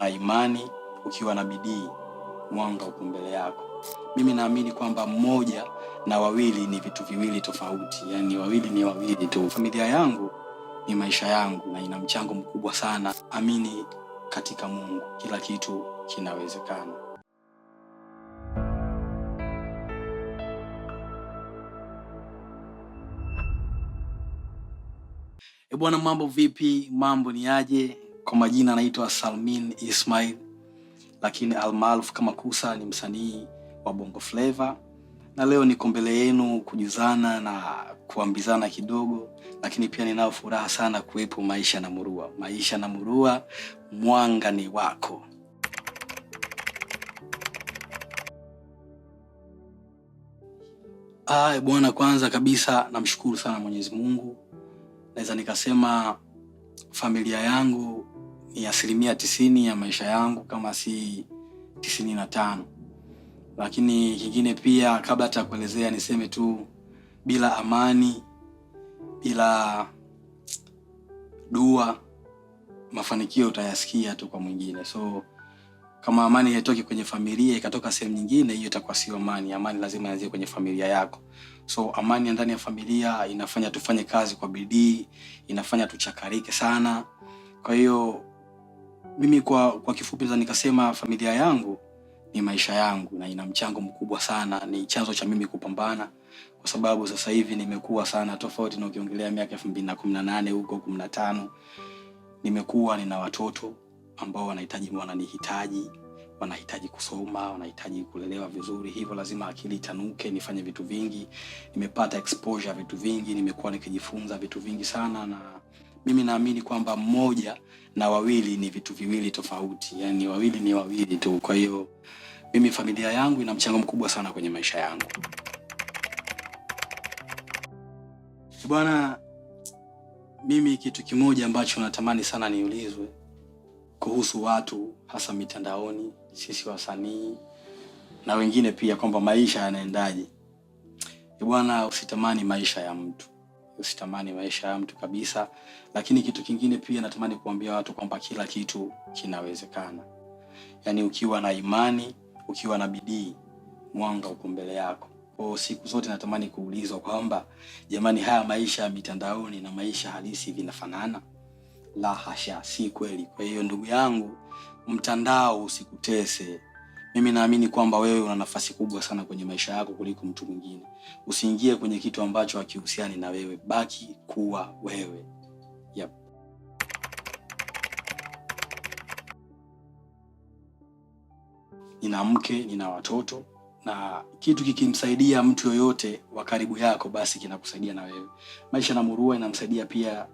na imani, ukiwa na bidii, mwanga uko mbele yako. Mimi naamini kwamba mmoja na wawili ni vitu viwili tofauti, yani wawili ni wawili tu. Familia yangu ni maisha yangu na ina mchango mkubwa sana. Amini katika Mungu, kila kitu kinawezekana. Bwana, mambo vipi? Mambo ni aje? Kwa majina naitwa Salmin Ismail, lakini almaarufu kama Kusa. Ni msanii wa Bongo Flava, na leo niko mbele yenu kujuzana na kuambizana kidogo, lakini pia ninao furaha sana kuwepo Maisha na Murua. Maisha na Murua, mwanga ni wako. Bwana, kwanza kabisa namshukuru sana Mwenyezi Mungu. Naweza nikasema familia yangu ni 90% ya maisha yangu, kama si 95. Lakini kingine pia, kabla hata kuelezea, niseme tu bila amani, bila dua, mafanikio utayasikia tu kwa mwingine. So kama amani haitoki kwenye familia ikatoka sehemu nyingine, hiyo itakuwa sio amani. Amani lazima ianzie kwenye familia yako. So amani ndani ya familia inafanya tufanye kazi kwa bidii, inafanya tuchakarike sana. Kwa hiyo mimi kwa kifupi za nikasema familia yangu ni maisha yangu na ina mchango mkubwa sana. Ni chanzo cha mimi kupambana, kwa sababu sasa hivi nimekuwa sana, tofauti na ukiongelea miaka 2018 huko 15. Nimekuwa nina watoto ambao wanahitaji kusoma, wanahitaji kulelewa vizuri. Hivyo lazima akili itanuke, nifanye vitu vingi. Nimepata exposure vitu vingi, nimekuwa nikijifunza vitu vingi sana, na mimi naamini kwamba mmoja na wawili ni vitu viwili tofauti, yani wawili ni wawili tu. Kwa hiyo mimi familia yangu ina mchango mkubwa sana kwenye maisha yangu. Bwana, mimi kitu kimoja ambacho natamani sana niulizwe kuhusu watu, hasa mitandaoni, sisi wasanii na wengine pia, kwamba maisha yanaendaje. Bwana, usitamani maisha ya mtu. Usitamani maisha ya mtu kabisa. Lakini kitu kingine pia natamani kuambia watu kwamba kila kitu kinawezekana. Yani ukiwa na imani, ukiwa na bidii, mwanga uko mbele yako. Kwa siku zote natamani kuulizwa kwamba jamani, haya maisha ya mitandaoni na maisha halisi vinafanana? La hasha, si kweli. Kwa hiyo ndugu yangu, mtandao usikutese. Mimi naamini kwamba wewe una nafasi kubwa sana kwenye maisha yako kuliko mtu mwingine. Usiingie kwenye kitu ambacho hakihusiani na wewe. Baki kuwa wewe. Yep. Nina mke, nina watoto, na kitu kikimsaidia mtu yoyote wa karibu yako, basi kinakusaidia na wewe. Maisha na Murua inamsaidia pia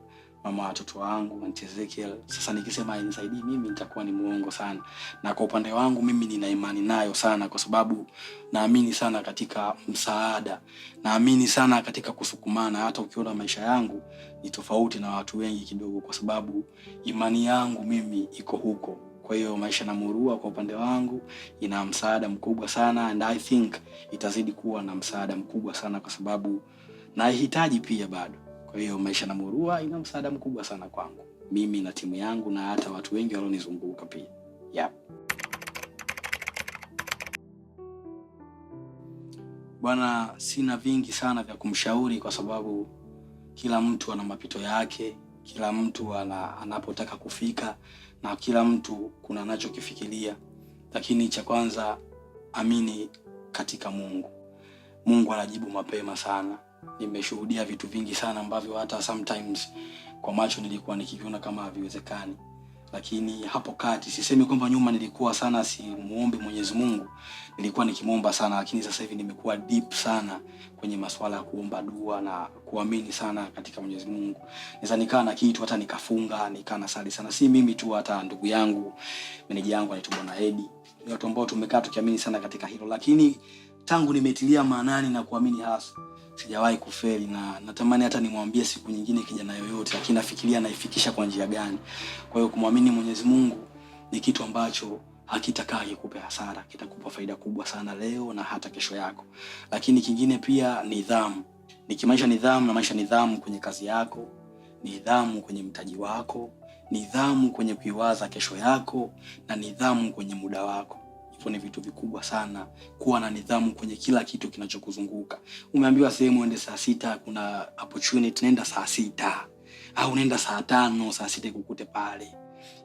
mama watoto wangu, Auntie Ezekiel. Sasa nikisema hainisaidii mimi nitakuwa ni muongo sana. Na kwa upande wangu mimi nina imani nayo sana, kwa sababu naamini sana katika msaada. Naamini sana katika kusukumana. Hata ukiona maisha yangu ni tofauti na watu wengi kidogo, kwa sababu imani yangu mimi iko huko. Kwa hiyo Maisha na Murua kwa upande wangu ina msaada mkubwa sana, and I think itazidi kuwa na msaada mkubwa sana, kwa sababu naihitaji pia bado. Kwa hiyo Maisha na Murua ina msaada mkubwa sana kwangu mimi na timu yangu, na hata watu wengi walionizunguka pia. Yep. Bwana, sina vingi sana vya kumshauri, kwa sababu kila mtu ana mapito yake, kila mtu anapotaka kufika, na kila mtu kuna anachokifikiria. Lakini cha kwanza, amini katika Mungu. Mungu anajibu mapema sana. Nimeshuhudia vitu vingi sana ambavyo hata sometimes kwa macho nilikuwa nikiviona kama haviwezekani. Lakini hapo kati, sisemi kwamba nyuma nilikuwa sana simuombe Mwenyezi Mungu, nilikuwa nikimuomba sana, lakini sasa hivi nimekuwa deep sana kwenye masuala ya kuomba dua na kuamini sana katika Mwenyezi Mungu. Naweza nikaa na kitu hata nikafunga, nikaa na sali sana. Si mimi tu, hata ndugu yangu, meneja yangu anaitwa Bwana Edi. Ni watu ambao tumekaa tukiamini sana katika hilo. Lakini tangu nimetilia maanani na kuamini hasa, sijawahi kufeli, na natamani hata nimwambie siku nyingine kijana yoyote, lakini nafikiria naifikisha kwa njia gani. Kwa hiyo kumwamini Mwenyezi Mungu ni kitu ambacho hakitakaa kikupe hasara, kitakupa faida kubwa sana leo na hata kesho yako. Lakini kingine pia, nidhamu. Nikimaanisha nidhamu na maisha nidhamu kwenye kazi yako, nidhamu kwenye mtaji wako, nidhamu kwenye kuiwaza kesho yako na nidhamu kwenye muda wako. Hivyo ni vitu vikubwa sana, kuwa na nidhamu kwenye kila kitu kinachokuzunguka. Umeambiwa sehemu uende saa 6, kuna opportunity, nenda saa 6 au nenda saa 5, saa 6 ikukute pale.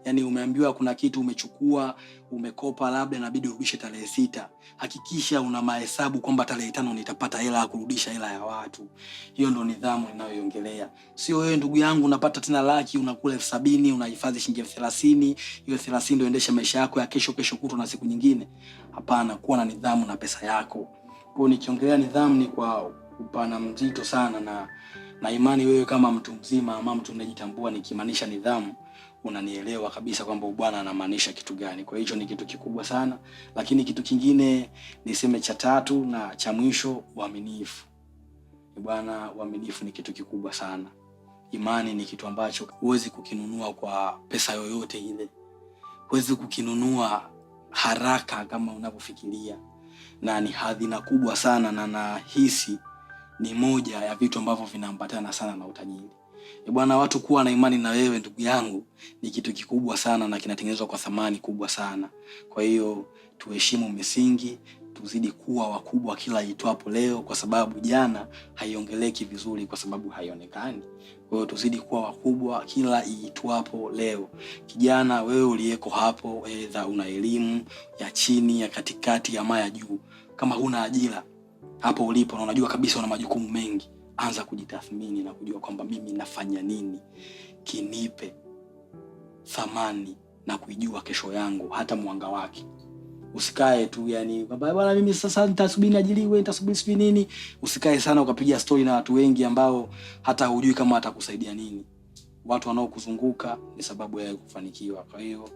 Yani umeambiwa kuna kitu umechukua, umekopa, labda inabidi urudishe tarehe 6. Hakikisha una mahesabu kwamba tarehe 5 nitapata hela ya kurudisha hela ya watu. Hiyo ndo nidhamu ninayoiongelea. Sio wewe ndugu yangu unapata tena laki, unakula 70,000, unahifadhi shilingi 30,000, hiyo 30 ndio endesha maisha yako ya kesho kutwa na siku nyingine. Hapana, kuwa na nidhamu na pesa yako. Kwa hiyo nikiongelea nidhamu ni kwa upana mzito sana, na imani wewe kama mtu mzima ama mtu unajitambua nikimaanisha nidhamu, unanielewa kabisa kwamba bwana anamaanisha kitu gani. Kwa hiyo ni kitu kikubwa sana. Lakini kitu kingine niseme cha 3 na cha mwisho, uaminifu. Bwana, uaminifu ni kitu kikubwa sana. Imani ni kitu ambacho huwezi kukinunua kwa pesa yoyote ile. Huwezi kukinunua haraka kama unavyofikiria. Na ni hadhina kubwa sana, na nahisi ni moja ya vitu ambavyo vinaambatana sana na utajiri. Bwana, watu kuwa na imani na wewe ndugu yangu ni kitu kikubwa sana na kinatengenezwa kwa thamani kubwa sana. Kwa hiyo tuheshimu misingi, tuzidi kuwa wakubwa kila itwapo leo, kwa sababu jana haiongeleki vizuri kwa sababu haionekani. Kwa hiyo tuzidi kuwa wakubwa kila itwapo leo. Kijana wewe uliyeko hapo, aidha una elimu ya chini, ya katikati, ama ya juu, kama huna ajira hapo ulipo na unajua kabisa una majukumu mengi, anza kujitathmini na kujua kwamba mimi nafanya nini kinipe thamani na kuijua kesho yangu hata mwanga wake. Usikae tu yani kwamba bwana mimi sasa nitasubiri ajiliwe, nitasubiri nini. Usikae sana ukapiga story na watu wengi ambao hata hujui kama atakusaidia nini. Watu wanaokuzunguka ni sababu ya kufanikiwa. Kwa hiyo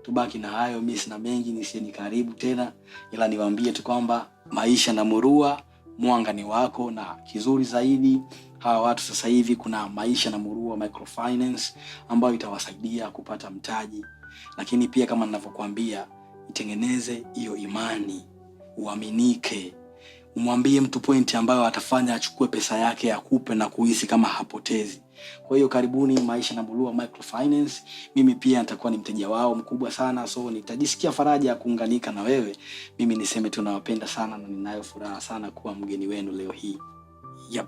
tubaki na hayo. Mimi sina mengi, nisieni karibu tena, ila niwaambie tu kwamba maisha na murua, mwanga ni wako. Na kizuri zaidi, hawa watu sasa hivi kuna maisha na murua microfinance ambayo itawasaidia kupata mtaji. Lakini pia kama ninavyokuambia, itengeneze hiyo imani, uaminike. Umwambie mtu point ambayo atafanya achukue pesa yake akupe na kuhisi kama hapotezi. Kwa hiyo karibuni maisha na murua microfinance. Mimi pia nitakuwa ni mteja wao mkubwa sana, so nitajisikia faraja ya kuunganika na wewe. Mimi niseme tu nawapenda sana na ninayo furaha sana kuwa mgeni wenu leo hii. Yep.